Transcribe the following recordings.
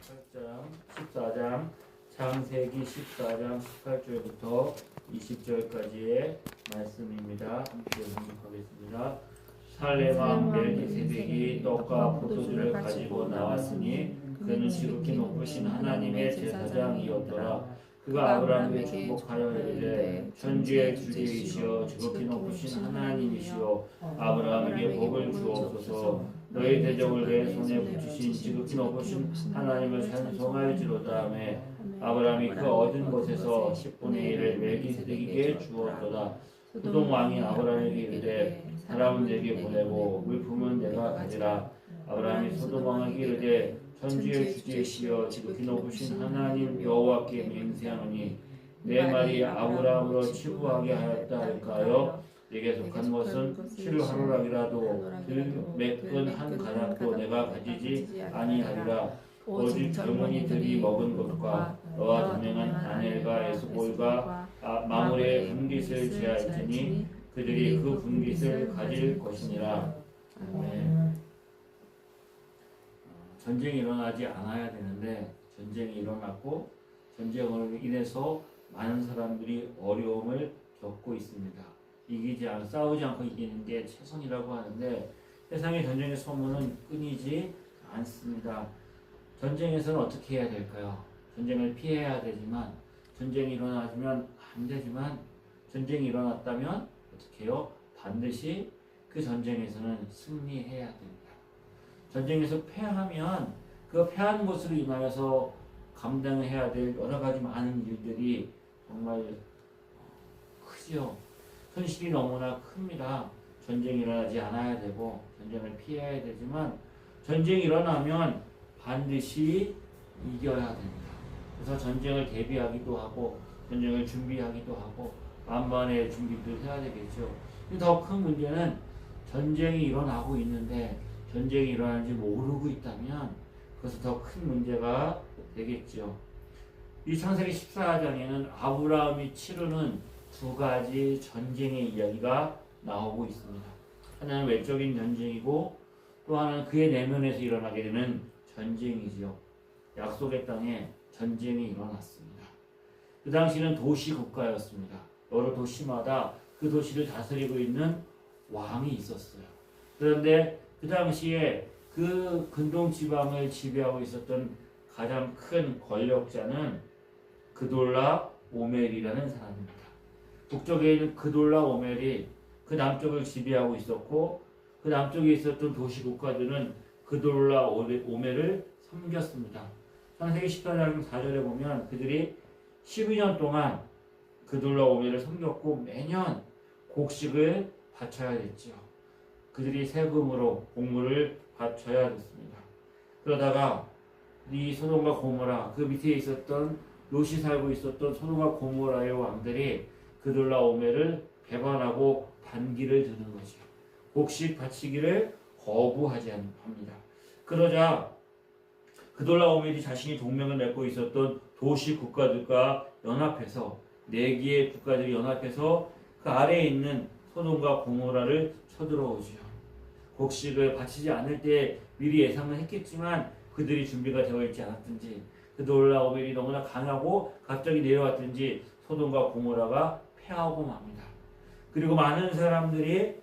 8장 14장 창세기 14장 18절부터 20절까지의 말씀입니다. 함께 공독하겠습니다. 살레만 멜기세덱이 떡과 포도주를 가지고 나왔으니 그는 지극히 높으신 하나님의 제사장이었더라. 그가 아브라함에게 축복하여 이르되 천지의 주제이시여 지극히 높으신 하나님이시여 아브라함에게 복을 주옵소서. 너희 대적을 내 손에 붙이신 지극히 높으신 하나님을 찬송할지로다. 하매 아브라함이 그 얻은 것에서 10분의 1을 멜기세덱에게 주었도다. 소돔 왕이 아브라함에게 이르되 사람은 내게 보내고 물품은 내가 가지라. 아브라함이 소돔 왕에게 이르되 천지의 주제시여 지극히 높으신 하나님 여호와께 맹세하노니 내 말이 아브라함으로 치부하게 하였다 할까요? 내게 속한 것은 실하루락이라도 들매끈 한 가닥도 내가 가지지 아니하리라. 오직 젊은이들이 먹은 것과 너와 동행한 아넬과 에스볼과 마물의 분깃을 제할지니 그들이 그 분깃을 가질 것이니라. 아멘. 전쟁이 일어나지 않아야 되는데 전쟁이 일어났고 전쟁으로 인해서 많은 사람들이 어려움을 겪고 있습니다. 싸우지 않고 이기는 게 최선이라고 하는데 세상의 전쟁의 소문은 끊이지 않습니다. 전쟁에서는 어떻게 해야 될까요? 전쟁을 피해야 되지만 전쟁이 일어나면 안 되지만 전쟁이 일어났다면 어떻게 해요? 반드시 그 전쟁에서는 승리해야 됩니다. 전쟁에서 패하면 그 패한 것으로 인하여서 감당해야 될 여러 가지 많은 일들이 정말 크죠. 손실이 너무나 큽니다. 전쟁이 일어나지 않아야 되고 전쟁을 피해야 되지만 전쟁이 일어나면 반드시 이겨야 됩니다. 그래서 전쟁을 대비하기도 하고 전쟁을 준비하기도 하고 만반의 준비도 해야 되겠죠. 더 큰 문제는 전쟁이 일어나고 있는데 전쟁이 일어나는지 모르고 있다면 그것은 더 큰 문제가 되겠죠. 이 창세기 14장에는 아브라함이 치르는 두 가지 전쟁의 이야기가 나오고 있습니다. 하나는 외적인 전쟁이고 또 하나는 그의 내면에서 일어나게 되는 전쟁이지요. 약속의 땅에 전쟁이 일어났습니다. 그 당시는 도시 국가였습니다. 여러 도시마다 그 도시를 다스리고 있는 왕이 있었어요. 그런데 그 당시에 그 근동 지방을 지배하고 있었던 가장 큰 권력자는 그돌라 오멜이라는 사람입니다. 북쪽에 있는 그돌라 오멜이 그 남쪽을 지배하고 있었고 그 남쪽에 있었던 도시 국가들은 그돌라 오멜을 섬겼습니다. 창세기 14장 4절에 보면 그들이 12년 동안 그돌라 오멜을 섬겼고 매년 곡식을 바쳐야 됐죠. 그들이 세금으로 곡물을 바쳐야 됐습니다. 그러다가 이 소돔과 고모라 그 밑에 있었던 롯이 살고 있었던 소돔과 고모라의 왕들이 그돌라 오멜을 배반하고 반기를 드는 거죠. 곡식 바치기를 거부하지 합니다. 그러자 그돌라 오멜이 자신이 동맹을 맺고 있었던 도시 국가들과 연합해서 4개의 국가들이 연합해서 그 아래에 있는 소돔과 고모라를 쳐들어오죠. 곡식을 바치지 않을 때 미리 예상은 했겠지만 그들이 준비가 되어 있지 않았든지 그돌라 오멜이 너무나 강하고 갑자기 내려왔든지 소돔과 고모라가 패하고 맙니다. 그리고 많은 사람들이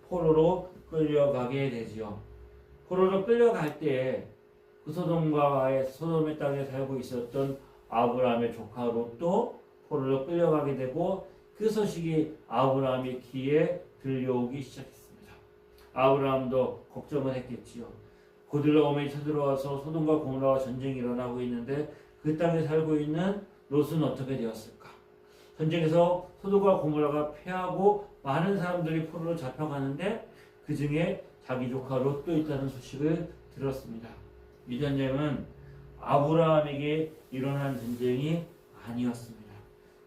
포로로 끌려가게 되지요. 포로로 끌려갈 때 그 소돔의 땅에 살고 있었던 아브라함의 조카 롯도 포로로 끌려가게 되고 그 소식이 아브라함의 귀에 들려오기 시작했습니다. 아브라함도 걱정을 했겠지요. 그들로 오멜이 쳐들어와서 소돔과 고모라와 전쟁이 일어나고 있는데 그 땅에 살고 있는 롯은 어떻게 되었을까? 전쟁에서 소돔과 고모라가 패하고 많은 사람들이 포로로 잡혀가는데 그 중에 자기 조카 롯도 있다는 소식을 들었습니다. 이 전쟁은 아브라함에게 일어난 전쟁이 아니었습니다.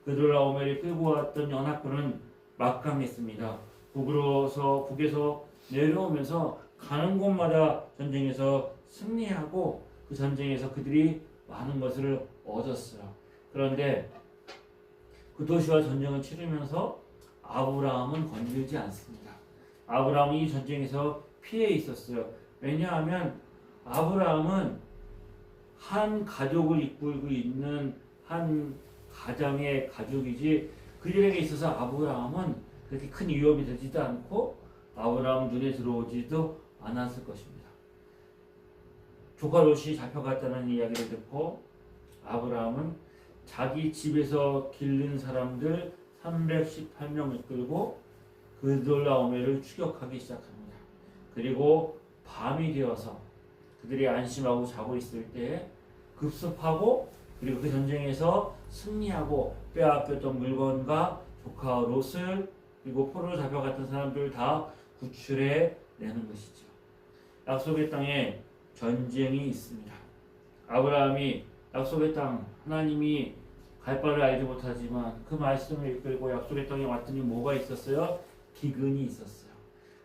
그들라 오멜이 끌고 왔던 연합군은 막강했습니다. 북에서 내려오면서 가는 곳마다 전쟁에서 승리하고 그 전쟁에서 그들이 많은 것을 얻었어요. 그런데 그 도시와 전쟁을 치르면서 아브라함은 건들지 않습니다. 아브라함이 이 전쟁에서 피해 있었어요. 왜냐하면 아브라함은 한 가족을 이끌고 있는 한 가정의 가족이지 그들에게 있어서 아브라함은 그렇게 큰 위협이 되지도 않고 아브라함 눈에 들어오지도 않았을 것입니다. 조카 롯이 잡혀갔다는 이야기를 듣고 아브라함은 자기 집에서 기른 사람들 318명을 끌고 그돌라오메를 추격하기 시작합니다. 그리고 밤이 되어서 그들이 안심하고 자고 있을 때 급습하고 그리고 그 전쟁에서 승리하고 빼앗겼던 물건과 조카 롯을 그리고 포로로 잡혀갔던 사람들을 다 구출해 내는 것이죠. 약속의 땅에 전쟁이 있습니다. 아브라함이 약속의 땅 하나님이 갈 바를 알지 못하지만 그 말씀을 이끌고 약속의 땅에 왔더니 뭐가 있었어요? 기근이 있었어요.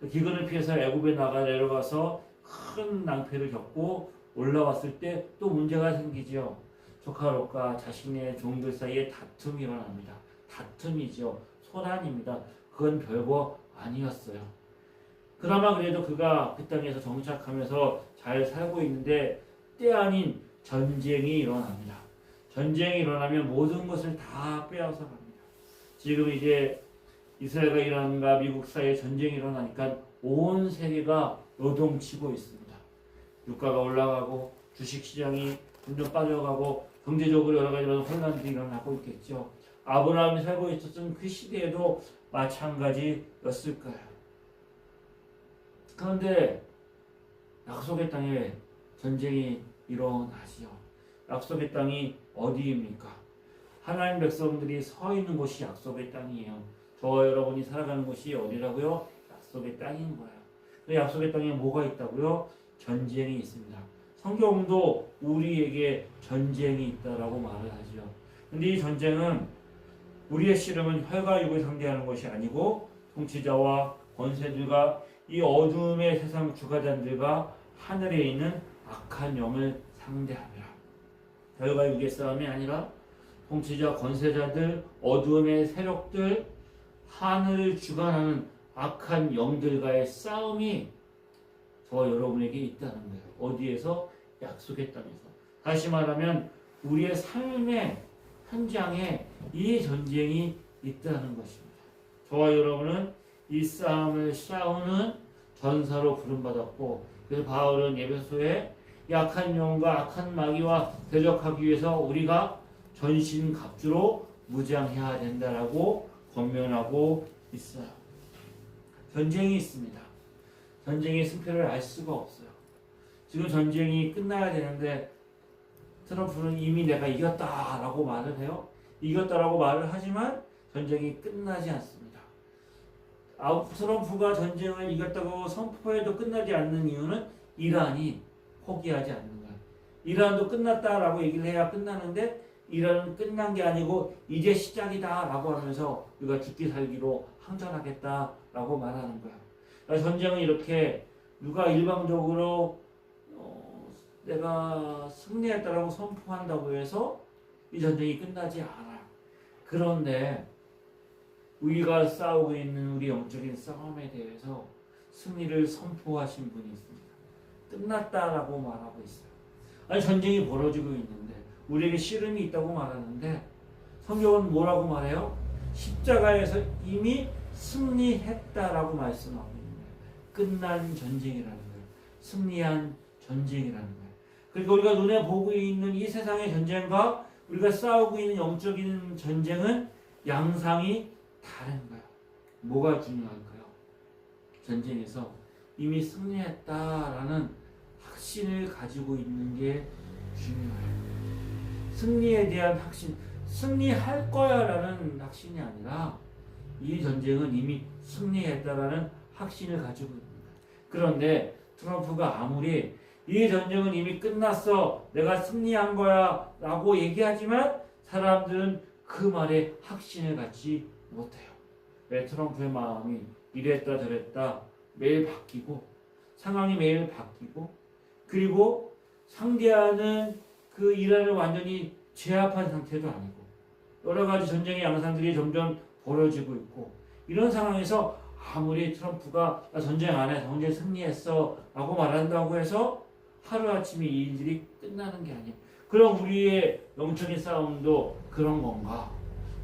그 기근을 피해서 애굽에 내려가서 큰 낭패를 겪고 올라왔을 때 또 문제가 생기죠. 조카 롯과 자신의 종들 사이에 다툼이 일어납니다. 다툼이죠. 소란입니다. 그건 별거 아니었어요. 그나마 그래도 그가 그 땅에서 정착하면서 잘 살고 있는데 때 아닌 전쟁이 일어납니다. 전쟁이 일어나면 모든 것을 다 빼앗아 갑니다. 지금 이제 이스라엘과 이란과 미국 사이에 전쟁이 일어나니까 온 세계가 요동치고 있습니다. 유가가 올라가고 주식시장이 점점 빠져가고 경제적으로 여러 가지 혼란들이 일어나고 있겠죠. 아브라함이 살고 있었던 그 시대에도 마찬가지였을 거예요. 그런데 약속의 땅에 전쟁이 일어나지요. 약속의 땅이 어디입니까? 하나님 백성들이 서 있는 곳이 약속의 땅이에요. 저와 여러분이 살아가는 곳이 어디라고요? 약속의 땅인 거예요. 그 약속의 땅에 뭐가 있다고요? 전쟁이 있습니다. 성경도 우리에게 전쟁이 있다라고 말을 하죠. 근데 이 전쟁은 우리의 씨름은 혈과 육을 상대하는 것이 아니고 통치자와 권세들과 이 어둠의 세상 주가단들과 하늘에 있는 악한 영을 상대합니다. 혈과 육의 싸움이 아니라 통치자, 권세자들, 어둠의 세력들, 하늘을 주관하는 악한 영들과의 싸움이 저와 여러분에게 있다는 거예요. 어디에서? 약속의 땅에서. 다시 말하면 우리의 삶의 현장에 이 전쟁이 있다는 것입니다. 저와 여러분은 이 싸움을 싸우는 전사로 부름받았고 그래서 바울은 에베소에 약한 영과 악한 마귀와 대적하기 위해서 우리가 전신갑주로 무장해야 된다라고 권면하고 있어요. 전쟁이 있습니다. 전쟁의 승패를 알 수가 없어요. 지금 전쟁이 끝나야 되는데 트럼프는 이미 내가 이겼다라고 말을 해요. 이겼다라고 말을 하지만 전쟁이 끝나지 않습니다. 트럼프가 전쟁을 이겼다고 선포해도 끝나지 않는 이유는 이란이 포기하지 않는 거예요. 이란도 끝났다라고 얘기를 해야 끝나는데 이란은 끝난 게 아니고 이제 시작이다라고 하면서 우리가 죽기 살기로 항전하겠다라고 말하는 거예요. 그러니까 전쟁은 이렇게 누가 일방적으로 내가 승리했다라고 선포한다고 해서 이 전쟁이 끝나지 않아요. 그런데 우리가 싸우고 있는 우리 영적인 싸움에 대해서 승리를 선포하신 분이 있습니다. 끝났다라고 말하고 있어요. 아니 전쟁이 벌어지고 있는데 우리에게 씨름이 있다고 말하는데 성경은 뭐라고 말해요? 십자가에서 이미 승리했다라고 말씀하고 있는 거예요. 끝난 전쟁이라는 거예요. 승리한 전쟁이라는 거예요. 그러니까 우리가 눈에 보고 있는 이 세상의 전쟁과 우리가 싸우고 있는 영적인 전쟁은 양상이 다른 거예요. 뭐가 중요할까요? 전쟁에서 이미 승리했다라는 확신을 가지고 있는 게 중요해요. 승리에 대한 확신, 승리할 거야라는 확신이 아니라 이 전쟁은 이미 승리했다라는 확신을 가지고 있는 거예요. 그런데 트럼프가 아무리 이 전쟁은 이미 끝났어, 내가 승리한 거야 라고 얘기하지만 사람들은 그 말에 확신을 갖지 못해요. 왜? 트럼프의 마음이 이랬다 저랬다 매일 바뀌고 상황이 매일 바뀌고 그리고 상대하는 그 이란을 완전히 제압한 상태도 아니고 여러 가지 전쟁의 양상들이 점점 벌어지고 있고 이런 상황에서 아무리 트럼프가 나 전쟁 안 해, 전쟁 승리했어 라고 말한다고 해서 하루아침에 이 일들이 끝나는 게 아니에요. 그럼 우리의 영적인 싸움도 그런 건가?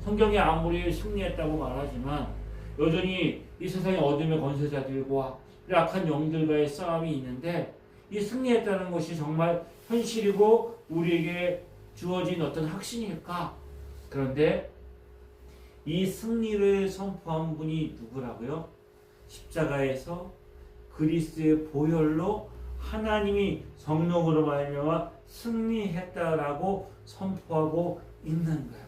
성경이 아무리 승리했다고 말하지만 여전히 이 세상의 어둠의 권세자들과 악한 영들과의 싸움이 있는데 이 승리했다는 것이 정말 현실이고 우리에게 주어진 어떤 확신일까? 그런데 이 승리를 선포한 분이 누구라고요? 십자가에서 그리스도의 보혈로 하나님이 성령으로 말미암아 승리했다라고 선포하고 있는 거예요.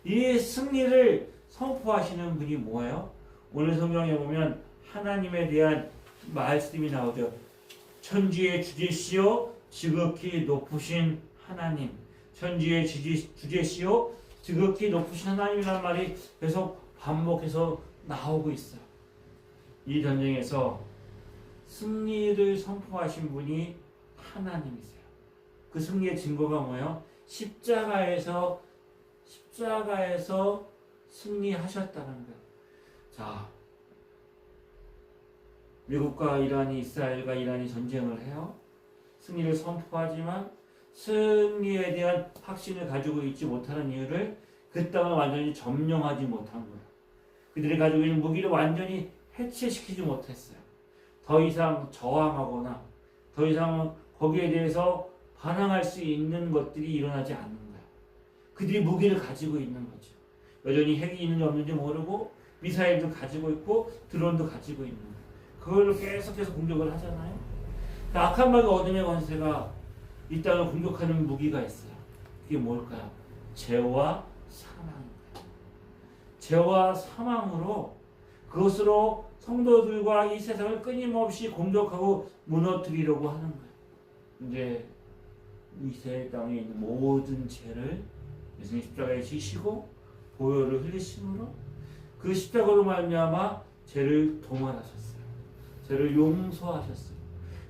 이 승리를 선포하시는 분이 뭐예요? 오늘 성경에 보면 하나님에 대한 말씀이 나오죠. 천지의 주제시요 지극히 높으신 하나님, 천지의 주제시요 지극히 높으신 하나님이라는 말이 계속 반복해서 나오고 있어요. 이 전쟁에서 승리를 선포하신 분이 하나님이세요. 그 승리의 증거가 뭐예요? 십자가에서 승리하셨다는 거예요. 자, 미국과 이란이, 이스라엘과 이란이 전쟁을 해요. 승리를 선포하지만 승리에 대한 확신을 가지고 있지 못하는 이유를 그 땅을 완전히 점령하지 못한 거예요. 그들이 가지고 있는 무기를 완전히 해체시키지 못했어요. 더 이상 저항하거나 더 이상 거기에 대해서 반항할 수 있는 것들이 일어나지 않는 거예요. 그들이 무기를 가지고 있는 거죠. 여전히 핵이 있는지 없는지 모르고 미사일도 가지고 있고 드론도 가지고 있는 거예요. 그걸로 계속해서 공격을 하잖아요. 악한 마귀 어둠의 권세가 이 땅을 공격하는 무기가 있어요. 그게 뭘까요? 죄와 사망입니다. 죄와 사망으로 그것으로 성도들과 이 세상을 끊임없이 공격하고 무너뜨리려고 하는 거예요. 이제 이스라엘 땅에 있는 모든 죄를 예수님 십자가에 지시고 보혈을 흘리심으로 그 십자가로 말미암아 죄를 도말하셨어요. 죄를 용서하셨어요.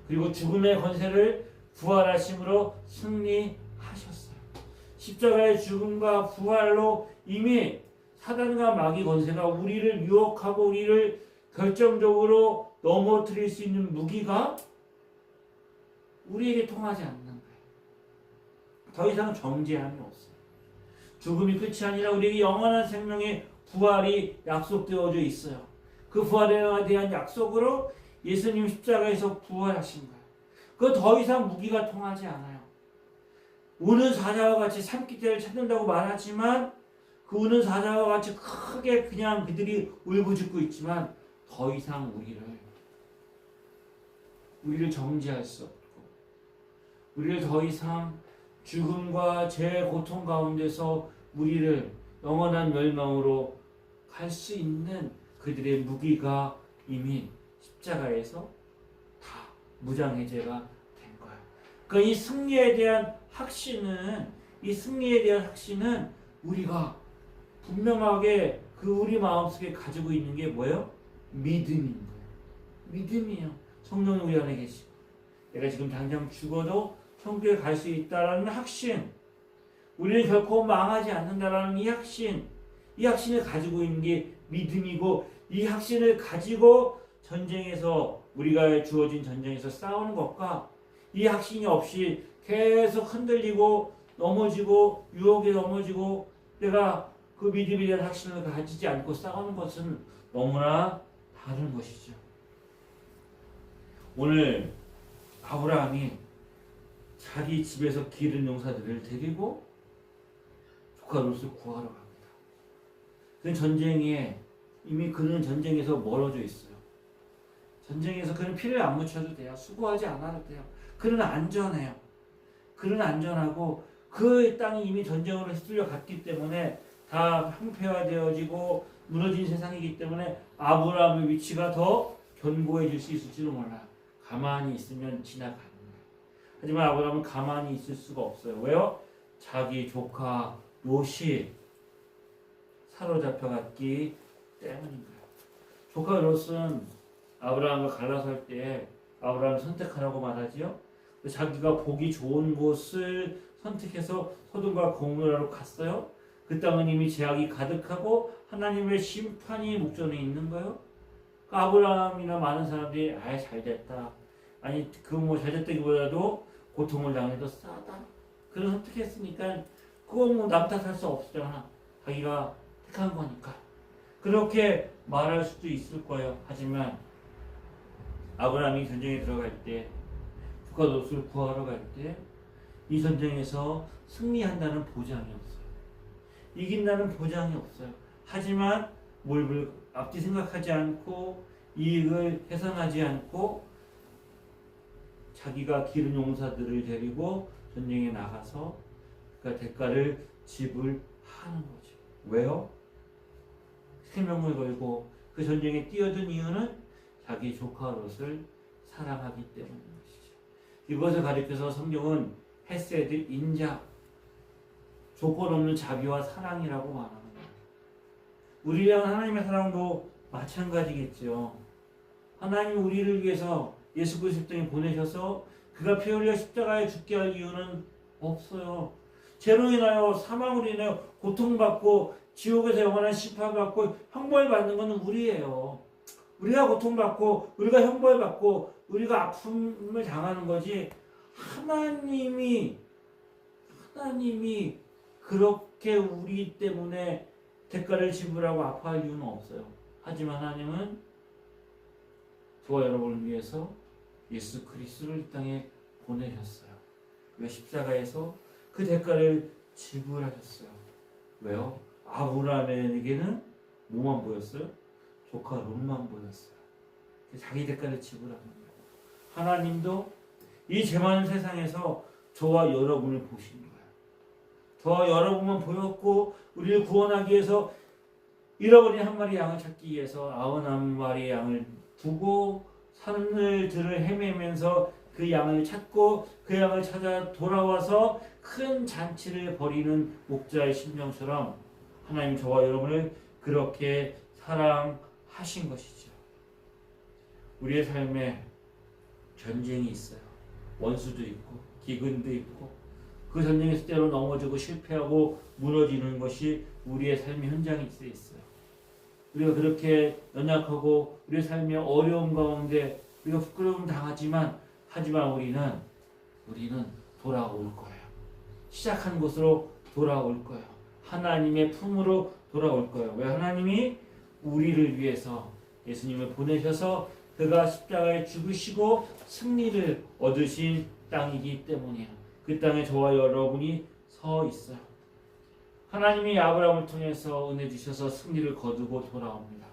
그리고 죽음의 권세를 부활하심으로 승리하셨어요. 십자가의 죽음과 부활로 이미 사단과 마귀 권세가 우리를 유혹하고 우리를 결정적으로 넘어뜨릴 수 있는 무기가 우리에게 통하지 않는 거예요. 더 이상 정죄함이 없어요. 죽음이 끝이 아니라 우리에게 영원한 생명의 부활이 약속되어져 있어요. 그 부활에 대한 약속으로 예수님 십자가에서 부활하신 거예요. 그거 더 이상 무기가 통하지 않아요. 우는 사자와 같이 산기대를 찾는다고 말하지만 그 우는 사자와 같이 크게 그냥 그들이 울부짖고 있지만 더 이상 우리를 정죄할 수 없고 우리를 더 이상 죽음과 죄의 고통 가운데서 우리를 영원한 멸망으로 갈 수 있는 그들의 무기가 이미 십자가에서 다 무장해제가 된 거예요. 그러니까 이 승리에 대한 확신은 우리가 분명하게 그 우리 마음속에 가지고 있는 게 뭐예요? 믿음인 거예요. 믿음이에요. 성령이 우리 안에 계시고 내가 지금 당장 죽어도 천국에 갈 수 있다라는 확신, 우리는 결코 망하지 않는다라는 이 확신을 가지고 있는 게 믿음이고 이 확신을 가지고 전쟁에서 우리가 주어진 전쟁에서 싸우는 것과 이 확신이 없이 계속 흔들리고 넘어지고 유혹에 넘어지고 내가 그 믿음에 대한 확신을 가지지 않고 싸우는 것은 너무나 다른 것이죠. 오늘 아브라함이 자기 집에서 기른 용사들을 데리고 조카 롯을 구하러 갑니다. 그 전쟁에 이미 그는 전쟁에서 멀어져 있어요. 전쟁에서 그는 피를 안 묻혀도 돼요. 수고하지 않아도 돼요. 그는 안전해요. 그는 안전하고 그 땅이 이미 전쟁으로 휩쓸려 갔기 때문에 다 황폐화되어지고 무너진 세상이기 때문에 아브라함의 위치가 더 견고해질 수 있을지도 몰라요. 가만히 있으면 지나가는 거예요. 하지만 아브라함은 가만히 있을 수가 없어요. 왜요? 자기 조카 롯이 사로잡혀갔기 때문인 거예요. 조카 롯은 아브라함과 갈라설 때 아브라함을 선택하라고 말하지요. 자기가 보기 좋은 곳을 선택해서 소돔과 고모라로 갔어요. 그 땅은 이미 죄악이 가득하고 하나님의 심판이 목전에 있는 거예요. 아브라함이나 많은 사람들이 잘됐다. 아니 그 뭐 잘됐다기보다도 고통을 당해도 싸다. 그런 선택했으니까 그거 뭐 남 탓할 수 없잖아. 자기가 택한 거니까. 그렇게 말할 수도 있을 거예요. 하지만 아브라함이 전쟁에 들어갈 때 북한 롯을 구하러 갈 때 이 전쟁에서 승리한다는 보장이 없어요. 이긴다는 보장이 없어요. 하지만 뭘 앞뒤 생각하지 않고 이익을 계산하지 않고 자기가 기른 용사들을 데리고 전쟁에 나가서 그 대가를 지불하는 거죠. 왜요? 생명을 걸고 그 전쟁에 뛰어든 이유는 자기 조카 롯을 사랑하기 때문인 것이죠. 이것을 가리켜서 성경은 헤세드, 인자, 조건 없는 자비와 사랑이라고 말하는 거예요. 우리랑 하나님의 사랑도 마찬가지겠죠. 하나님 우리를 위해서 예수 그리스도 땅에 보내셔서 그가 피 흘려 십자가에 죽게 할 이유는 없어요. 죄로 인하여 사망으로 인하여 고통받고 지옥에서 영원한 심판받고 형벌받는 것은 우리예요. 우리가 고통받고 우리가 형벌받고 우리가 아픔을 당하는 거지 하나님이 그렇게 우리 때문에 대가를 지불하고 아파할 이유는 없어요. 하지만 하나님은 저와 여러분을 위해서 예수 그리스도를 이 땅에 보내셨어요. 왜 십자가에서 그 대가를 지불하셨어요. 왜요? 아브라함에게는 뭐만 보였어요? 조카 롯만 보였어요. 자기 대가를 지불하는 거예요. 하나님도 이 죄 많은 세상에서 저와 여러분을 보신 거예요. 저와 여러분만 보였고 우리를 구원하기 위해서 잃어버린 한 마리 양을 찾기 위해서 99마리의 양을 두고 산들을 헤매면서 그 양을 찾고 그 양을 찾아 돌아와서 큰 잔치를 벌이는 목자의 심정처럼 하나님 저와 여러분을 그렇게 사랑하신 것이죠. 우리의 삶에 전쟁이 있어요. 원수도 있고 기근도 있고 그 전쟁에서 때로 넘어지고 실패하고 무너지는 것이 우리의 삶의 현장에 있어요. 우리가 그렇게 연약하고 우리의 삶의 어려움 가운데 우리가 부끄러움 당하지만 하지만 우리는 돌아올 거예요. 시작한 곳으로 돌아올 거예요. 하나님의 품으로 돌아올 거예요. 왜? 하나님이 우리를 위해서 예수님을 보내셔서 그가 십자가에 죽으시고 승리를 얻으신 땅이기 때문이에요. 그 땅에 저와 여러분이 서 있어요. 하나님이 아브라함을 통해서 은혜 주셔서 승리를 거두고 돌아옵니다.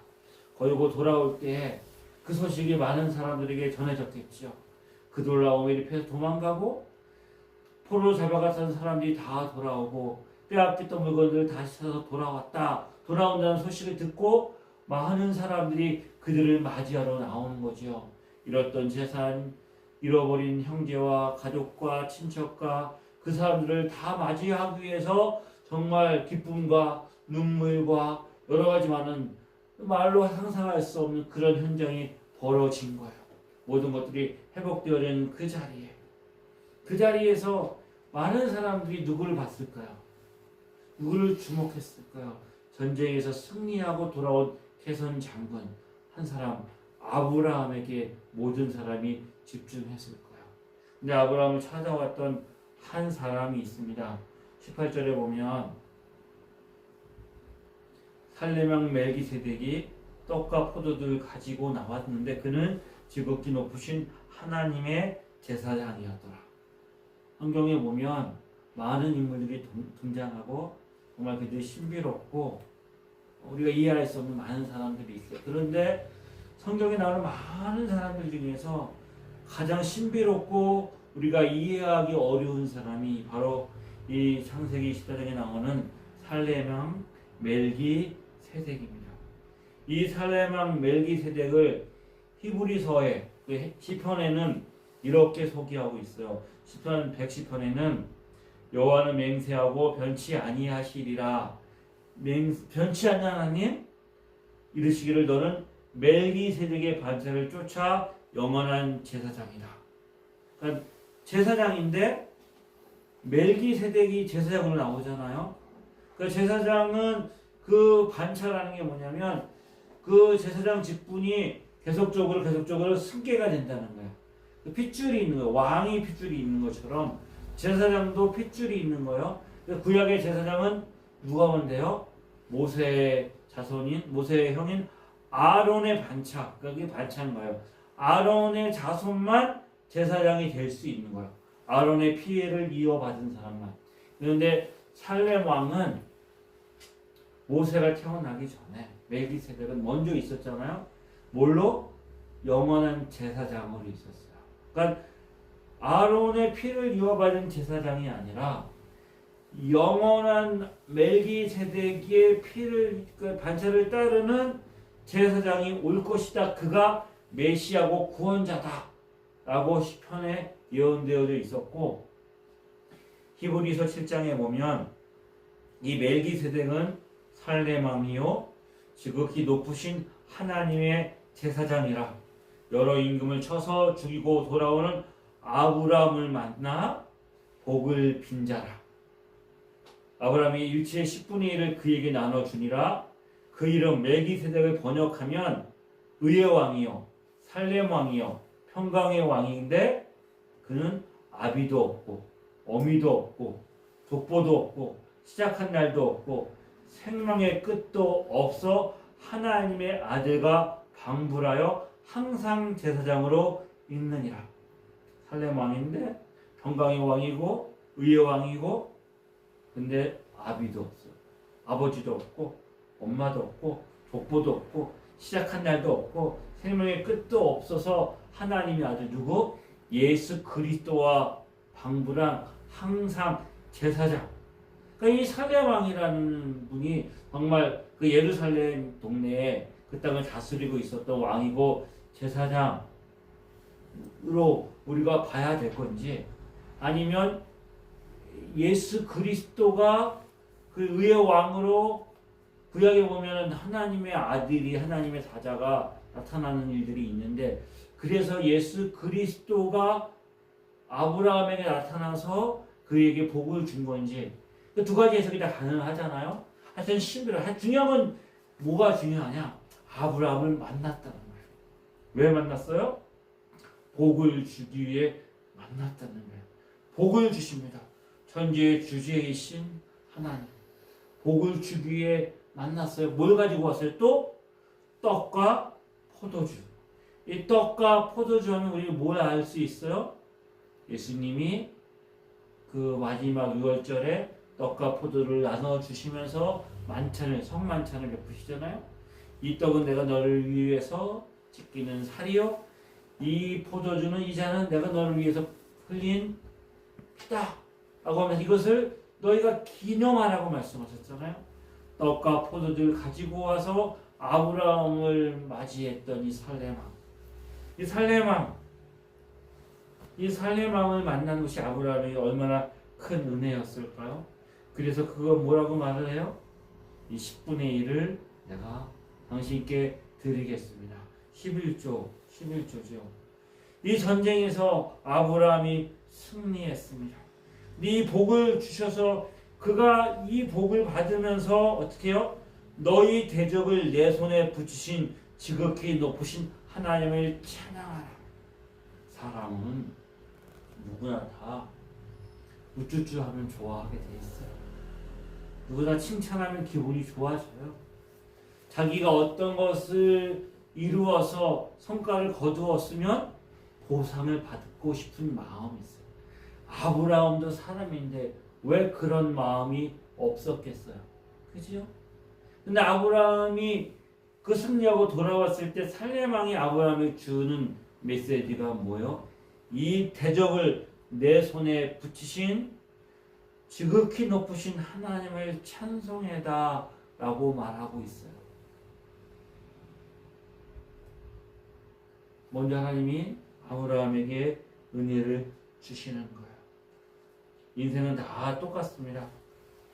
거두고 돌아올 때 그 소식이 많은 사람들에게 전해졌겠죠. 그 돌아옴에 입혀서 도망가고 포로 잡아갔던 사람들이 다 돌아오고 빼앗겼던 물건들을 다시 찾아서 돌아온다는 소식을 듣고 많은 사람들이 그들을 맞이하러 나오는 거죠. 잃었던 재산, 잃어버린 형제와 가족과 친척과 그 사람들을 다 맞이하기 위해서 정말 기쁨과 눈물과 여러 가지 많은 말로 상상할 수 없는 그런 현장이 벌어진 거예요. 모든 것들이 회복되어진 그 자리에서 많은 사람들이 누구를 봤을까요? 누구를 주목했을까요? 전쟁에서 승리하고 돌아온 개선 장군 한 사람 아브라함에게 모든 사람이 집중했을 거예요. 근데 아브라함을 찾아왔던 한 사람이 있습니다. 18절에 보면 살레명 멜기세덱이 떡과 포도를 가지고 나왔는데 그는 지극히 높으신 하나님의 제사장이었더라. 성경에 보면 많은 인물들이 등장하고 정말 그들이 신비롭고 우리가 이해할 수 없는 많은 사람들이 있어요. 그런데 성경에 나오는 많은 사람들 중에서 가장 신비롭고 우리가 이해하기 어려운 사람이 바로 이 창세기 14장에 나오는 살레명 멜기세덱입니다. 이 살레명 멜기세덱을 히브리서의 시편에는 이렇게 소개하고 있어요. 시편 110편에는 여호와는 맹세하고 변치 아니하시리라. 변치 않는 하나님 이르시기를 너는 멜기세덱의 반차를 쫓아 영원한 제사장이다. 그러니까 제사장인데 멜기세덱이 제사장으로 나오잖아요. 그 제사장은 그 반차라는 게 뭐냐면 그 제사장 직분이 계속적으로 승계가 된다는 거예요. 그 핏줄이 있는 거예요. 왕이 핏줄이 있는 것처럼 제사장도 핏줄이 있는 거예요. 구약의 제사장은 누가 온대요? 모세의 자손인 모세의 형인 아론의 반차. 그게 반차인 거예요. 아론의 자손만 제사장이 될 수 있는 거예요. 아론의 피해를 이어받은 사람만. 그런데 살렘 왕은 모세가 태어나기 전에 멜기세덱은 먼저 있었잖아요. 뭘로? 영원한 제사장으로 있었어요. 그러니까 아론의 피를 이어받은 제사장이 아니라 영원한 멜기세덱의 피를 그 반차를 따르는 제사장이 올 것이다. 그가 메시아고 구원자다라고 시편에 예언되어져 있었고, 히브리서 7장에 보면 이 멜기세덱은 살렘 왕이요 지극히 높으신 하나님의 제사장이라 여러 임금을 쳐서 죽이고 돌아오는 아브라함을 만나 복을 빈 자라. 아브라함이 일체의 10분의 1을 그에게 나눠주니라. 그 이름 멜기세덱을 번역하면 의의 왕이요 살렘 왕이요 평강의 왕인데, 그는 아비도 없고 어미도 없고 족보도 없고 시작한 날도 없고 생명의 끝도 없어 하나님의 아들과 방불하여 항상 제사장으로 있느니라. 살렘 왕인데 평강의 왕이고 의의 왕이고, 근데 아비도 없어. 아버지도 없고 엄마도 없고 족보도 없고 시작한 날도 없고 생명의 끝도 없어서 하나님의 아들 누구? 예수 그리스도와 방불한 항상 제사장. 그러니까 이 살렘 왕이라는 분이 정말 그 예루살렘 동네에 그 땅을 다스리고 있었던 왕이고 제사장으로 우리가 봐야 될 건지, 아니면 예수 그리스도가 그 의의 왕으로 구약에 보면 하나님의 아들이 하나님의 사자가 나타나는 일들이 있는데, 그래서 예수 그리스도가 아브라함에게 나타나서 그에게 복을 준 건지, 그 두 가지 해석이 다 가능하잖아요. 하여튼 신비로 중요한 건 뭐가 중요하냐? 아브라함을 만났다는 거예요. 왜 만났어요? 복을 주기 위해 만났다는 거예요. 복을 주십니다. 천지의 주제이신 하나님. 복을 주기 위해 만났어요. 뭘 가지고 왔어요? 또 떡과 포도주. 이 떡과 포도주 하면 우리 뭘 알 수 있어요? 예수님이 그 마지막 6월절에 떡과 포도를 나눠 주시면서 성만찬을 베푸시잖아요. 이 떡은 내가 너를 위해서 찢기는 살이요, 이 포도주는 이 잔은 내가 너를 위해서 흘린 피다 라고 하면서 이것을 너희가 기념하라고 말씀하셨잖아요. 떡과 포도주를 가지고 와서 아브라함을 맞이했던 이 살렘왕. 이 살렘왕을 만난 것이 아브라함이 얼마나 큰 은혜였을까요? 그래서 그거 뭐라고 말을 해요? 이 10분의 1을 내가 당신께 드리겠습니다. 11조죠. 이 전쟁에서 아브라함이 승리했습니다. 이 복을 주셔서 그가 이 복을 받으면서 어떻게 해요? 너희 대적을 내 손에 붙이신 지극히 높으신 하나님을 찬양하라. 사람은 누구나 다 우쭈쭈 하면 좋아하게 돼 있어요. 누구나 칭찬하면 기분이 좋아져요. 자기가 어떤 것을 이루어서 성과를 거두었으면 보상을 받고 싶은 마음이 있어요. 아브라함도 사람인데 왜 그런 마음이 없었겠어요? 그죠? 근데 아브라함이 그 승리하고 돌아왔을 때 살렘왕이 아브라함에 주는 메시지가 뭐예요? 이 대적을 내 손에 붙이신 지극히 높으신 하나님을 찬송해다 라고 말하고 있어요. 먼저 하나님이 아브라함에게 은혜를 주시는 거예요. 인생은 다 똑같습니다.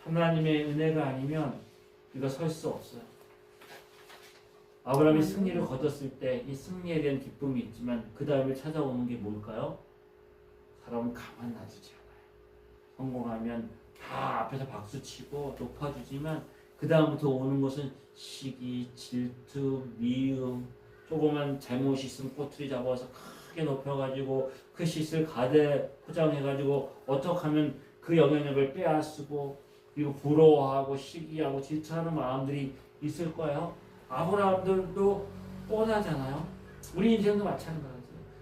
하나님의 은혜가 아니면 우리가 설 수 없어요. 아브라함이 승리를 거뒀을 때 이 승리에 대한 기쁨이 있지만 그 다음에 찾아오는 게 뭘까요? 사람은 가만 놔두지 않아요. 성공하면 다 앞에서 박수치고 높아주지만 그 다음부터 오는 것은 시기, 질투, 미움, 조그만 잘못이 있으면 꼬투리 잡아서 크게 높여가지고 그 싯을 가대 포장해가지고 어떻게 하면 그 영향력을 빼앗고 그리고 부러워하고 시기하고 질투하는 마음들이 있을 거예요. 아브라함들도 뻔하잖아요. 우리 인생도 마찬가지예요.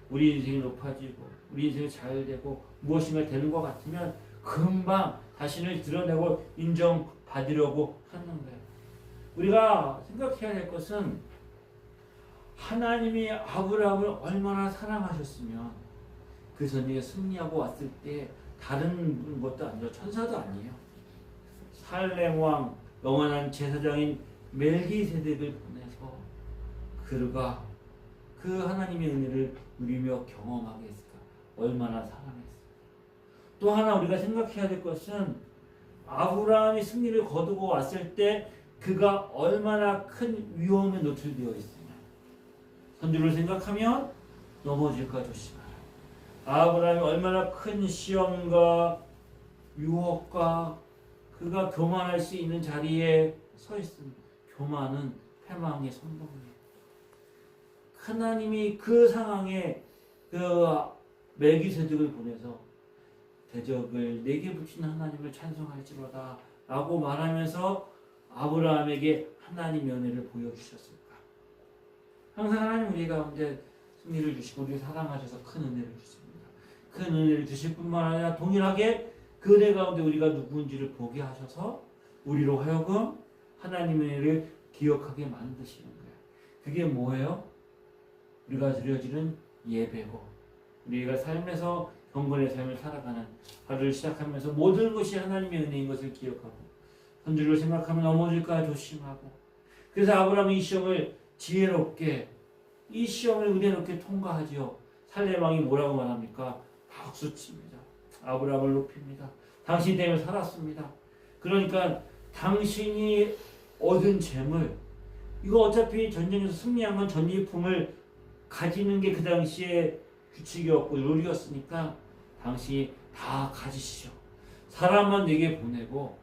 우리 인생이 높아지고 우리 인생이 잘 되고 무엇인가 되는 것 같으면 금방 자신을 드러내고 인정받으려고 하는 거예요. 우리가 생각해야 될 것은 하나님이 아브라함을 얼마나 사랑하셨으면 그 전쟁에 승리하고 왔을 때 다른 것도 아니죠. 천사도 아니에요. 살렘 왕 영원한 제사장인 멜기세덱을 보내서 그가 그 하나님의 은혜를 누리며 경험하게 했을까. 얼마나 사랑했을까. 또 하나 우리가 생각해야 될 것은 아브라함이 승리를 거두고 왔을 때 그가 얼마나 큰 위험에 노출되어 있으냐. 선주를 생각하면 넘어질까 조심하라. 아브라함이 얼마나 큰 시험과 유혹과 그가 교만할 수 있는 자리에 서 있습니다. 교만은 패망의 선봉이에요. 하나님이 그 상황에 그 멜기세덱을 보내서 대적을 내게 붙인 하나님을 찬송할지로다 라고 말하면서 아브라함에게 하나님의 은혜를 보여주셨을까. 항상 하나님 우리 가운데 승리를 주시고 우리 사랑하셔서 큰 은혜를 주십니다. 큰 은혜를 주실 뿐만 아니라 동일하게 그 은혜 가운데 우리가 누구인지를 보게 하셔서 우리로 하여금 하나님의 은혜를 기억하게 만드시는 거예요. 그게 뭐예요? 우리가 드려지는 예배고 우리가 삶에서 경건의 삶을 살아가는 하루를 시작하면서 모든 것이 하나님의 은혜인 것을 기억하고 선주를 생각하면 넘어질까 조심하고 그래서 아브라함이 이 시험을 지혜롭게 이 시험을 은혜롭게 통과하지요. 살렘 왕이 뭐라고 말합니까? 박수칩니다. 아브라함을 높입니다. 당신 때문에 살았습니다. 그러니까 당신이 얻은 재물 이거 어차피 전쟁에서 승리한 건 전리품을 가지는 게 그 당시에 규칙이었고 룰이었으니까 당신이 다 가지시죠. 사람만 내게 보내고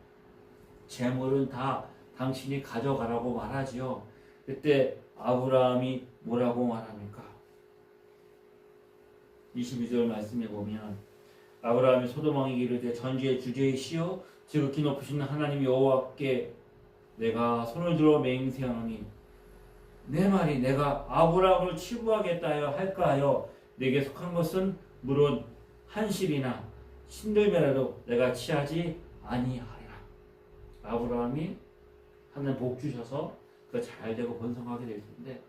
재물은 다 당신이 가져가라고 말하지요. 그때 아브라함이 뭐라고 말합니까? 22절 말씀에 보면 아브라함이 소돔 왕에게 이르되 전지의 주제이시오 지극히 높으신 하나님 여호와께 내가 손을 들어 맹세하노니 내 말이 내가 아브라함을 치부하겠다 하여 할까 하여 내게 속한 것은 물론 한실이나 신들매라도 내가 취하지 아니하리라. 아브라함이 하나님 복 주셔서 그 잘되고 번성하게 될 텐데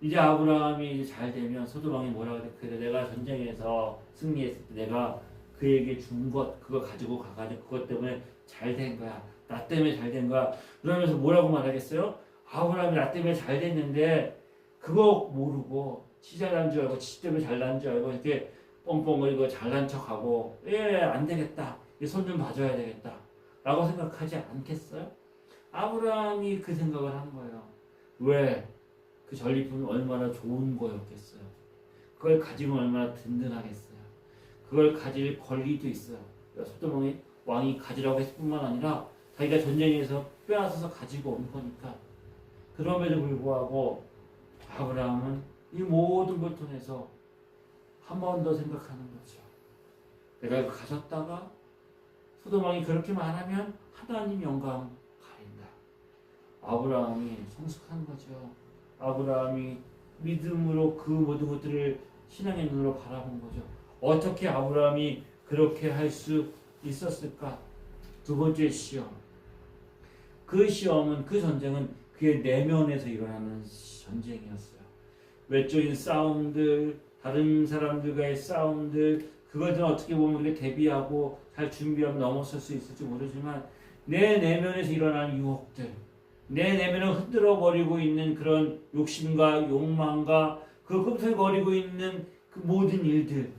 이제 아브라함이 이제 잘 되면 소돔 왕이 뭐라고 그래 내가 전쟁에서 승리했을 때 내가 그에게 준 것 그거 가지고 가가지고 그것 때문에 잘 된 거야. 나 때문에 잘 된 거야. 그러면서 뭐라고 말하겠어요? 아브라함이 나 때문에 잘 됐는데 그거 모르고 지 잘난 줄 알고 지 때문에 잘난 줄 알고 이렇게 뻥뻥거리고 잘난 척하고 안 되겠다. 손 좀 봐줘야 되겠다. 라고 생각하지 않겠어요? 아브라함이 그 생각을 한 거예요. 왜? 그 전리품이 얼마나 좋은 거였겠어요. 그걸 가지면 얼마나 든든하겠어요. 그걸 가질 권리도 있어요. 소돔 왕이 가지라고 했을 뿐만 아니라 자기가 전쟁에서 빼앗아서 가지고 온 거니까. 그럼에도 불구하고 아브라함은 이 모든 걸 통해서 한 번 더 생각하는 거죠. 내가 가졌다가 소돔 왕이 그렇게 말하면 하나님 영광 가린다. 아브라함이 성숙한 거죠. 아브라함이 믿음으로 그 모든 것들을 신앙의 눈으로 바라본 거죠. 어떻게 아브라함이 그렇게 할 수 있었을까? 두 번째 시험. 그 시험은 그 전쟁은 그의 내면에서 일어나는 전쟁이었어요. 외적인 싸움들, 다른 사람들과의 싸움들, 그것들은 어떻게 보면 우리가 대비하고 잘 준비하면 넘어설 수 있을지 모르지만 내 내면에서 일어나는 유혹들, 내 내면을 흔들어 버리고 있는 그런 욕심과 욕망과 그 끔틀거리고 있는 그 모든 일들,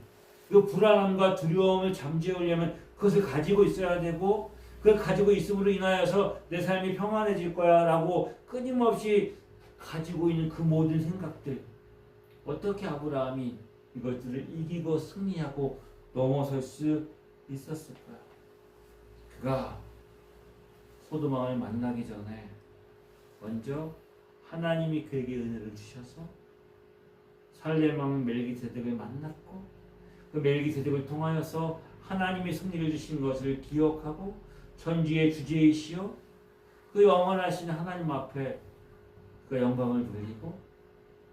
그 불안함과 두려움을 잠재우려면 그것을 가지고 있어야 되고 그걸 가지고 있음으로 인하여서 내 삶이 평안해질 거야 라고 끊임없이 가지고 있는 그 모든 생각들 어떻게 아브라함이 이것들을 이기고 승리하고 넘어설 수 있었을까요? 그가 소돔 왕을 만나기 전에 먼저 하나님이 그에게 은혜를 주셔서 살렘 멜기세덱을 만났고 그 멜기세덱을 통하여서 하나님이 승리를 주신 것을 기억하고 천지의 주제이시여 그 영원하신 하나님 앞에 그 영광을 돌리고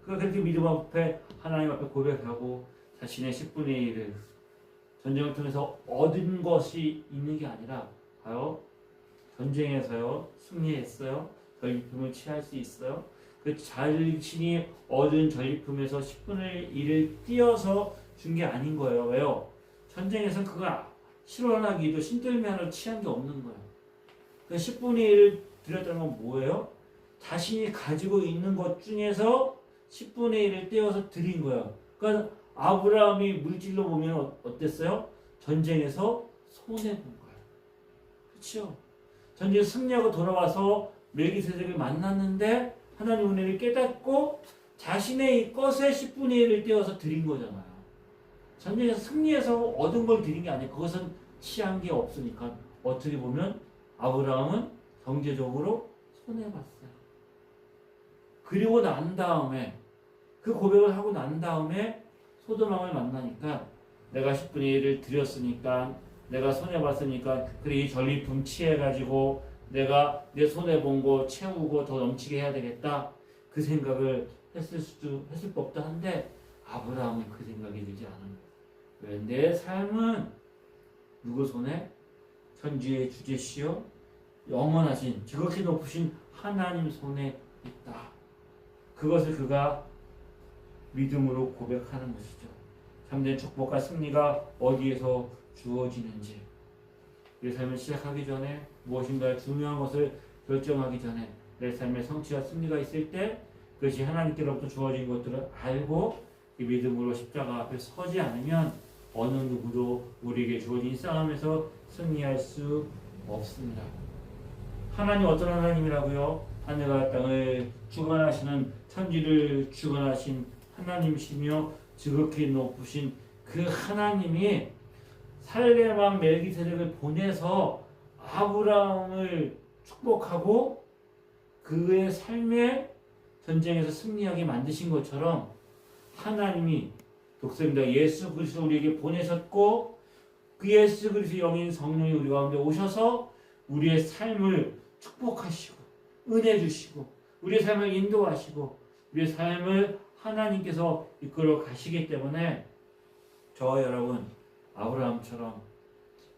그 그렇게 믿음 앞에 하나님 앞에 고백하고 자신의 10분의 1을 전쟁을 통해서 얻은 것이 있는 게 아니라 바로 전쟁에서요 승리했어요. 전리품을 취할 수 있어요. 그 자신이 얻은 전리품에서 10분의 1을 띄어서 준 게 아닌 거예요. 왜요? 전쟁에서는 그걸 실현하기도 신들면을 취한 게 없는 거예요. 그 10분의 1을 드렸다는 건 뭐예요? 자신이 가지고 있는 것 중에서 10분의 1을 떼어서 드린 거예요. 그러니까 아브라함이 물질로 보면 어땠어요? 전쟁에서 손해본 거예요. 그렇죠? 전쟁 승리하고 돌아와서 멜기세덱을 만났는데 하나님 은혜를 깨닫고 자신의 것의 10분의 1을 떼어서 드린 거잖아요. 전쟁에서 승리해서 얻은 걸 드린 게 아니에요. 그것은 취한 게 없으니까 어떻게 보면 아브라함은 경제적으로 손해봤어요. 그리고 난 다음에 그 고백을 하고 난 다음에 소돔왕을 만나니까 내가 10분의 1을 드렸으니까 내가 손해봤으니까 그래 이 전리품 취해가지고 내가 내 손해본 거 채우고 더 넘치게 해야 되겠다 그 생각을 했을 법도 한데 아브라함은 그 생각이 들지 않은 거예요. 왜? 내 삶은 누구 손에? 천지의 주제시여 영원하신 지극히 높으신 하나님 손에 있다. 그것을 그가 믿음으로 고백하는 것이죠. 참된 축복과 승리가 어디에서 주어지는지 내 삶을 시작하기 전에 무엇인가 중요한 것을 결정하기 전에 내 삶의 성취와 승리가 있을 때 그것이 하나님께로부터 주어진 것들을 알고 이 믿음으로 십자가 앞에 서지 않으면 어느 누구도 우리에게 주어진 싸움에서 승리할 수 없습니다. 하나님 어떤 하나님이라고요? 하늘과 땅을 주관하시는 천지를 주관하신 하나님이시며 지극히 높으신 그 하나님이 살렘 왕 멜기세덱을 보내서 아브라함을 축복하고 그의 삶의 전쟁에서 승리하게 만드신 것처럼 하나님이 독생자 예수 그리스도 우리에게 보내셨고 그 예수 그리스도 영인 성령이 우리 가운데 오셔서 우리의 삶을 축복하시고 은혜 주시고 우리의 삶을 인도하시고 우리의 삶을 하나님께서 이끌어 가시기 때문에 저와 여러분 아브라함처럼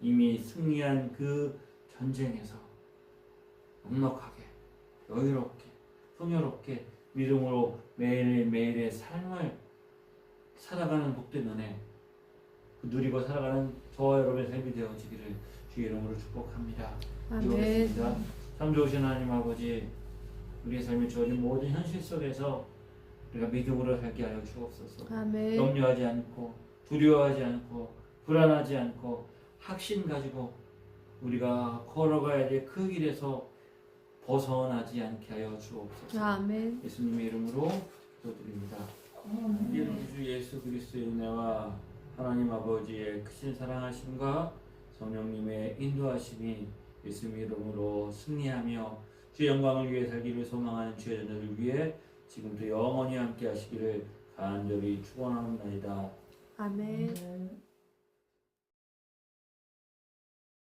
이미 승리한 그 전쟁에서 넉넉하게 여유롭게 풍요롭게 믿음으로 매일매일의 삶을 살아가는 복된 은혜 누리고 살아가는 저와 여러분의 삶이 되어지기를 주의 이름으로 축복합니다. 아멘. 참 좋으신 하나님 아버지 우리의 삶에 주어진 모든 현실 속에서 우리가 믿음으로 살게 하여 주옵소서. 아멘. 염려하지 않고 두려워하지 않고 불안하지 않고 확신 가지고 우리가 걸어가야 될 그 길에서 벗어나지 않게 하여 주옵소서. 아멘. 예수님의 이름으로 기도드립니다. 우리 주 예수 그리스도의 은혜와 하나님 아버지의 크신 사랑하심과 성령님의 인도하심이 예수님의 이름으로 승리하며 주의 영광을 위해 살기를 소망하는 주의 자녀들 위해 지금도 영원히 함께 하시기를 간절히 축원하옵나이다. 아멘.